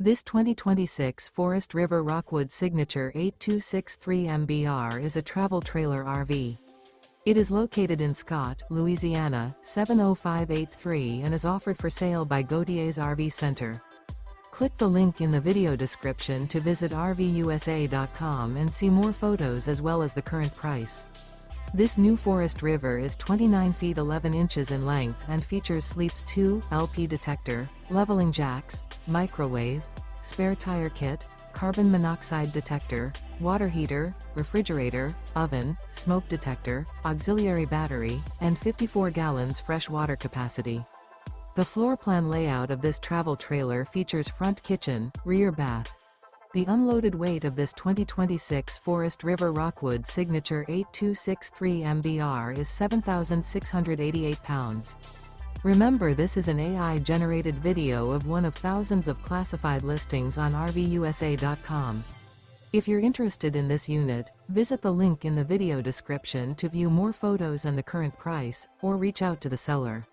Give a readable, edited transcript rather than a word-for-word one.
This 2026 Forest River Rockwood Signature 8263 MBR is a travel trailer RV. It is located in Scott, Louisiana, 70583 and is offered for sale by Gauthiers RV Center. Click the link in the video description to visit RVUSA.com and see more photos as well as the current price. This new Forest River is 29 feet 11 inches in length and features Sleep's 2 LP detector, leveling jacks, microwave, spare tire kit, carbon monoxide detector, water heater, refrigerator, oven, smoke detector, auxiliary battery, and 54 gallons fresh water capacity. The floor plan layout of this travel trailer features front kitchen, rear bath. The unloaded weight of this 2026 Forest River Rockwood Signature 8263 MBR is 7,688 pounds. Remember, this is an AI-generated video of one of thousands of classified listings on RVUSA.com. If you're interested in this unit, visit the link in the video description to view more photos and the current price, or reach out to the seller.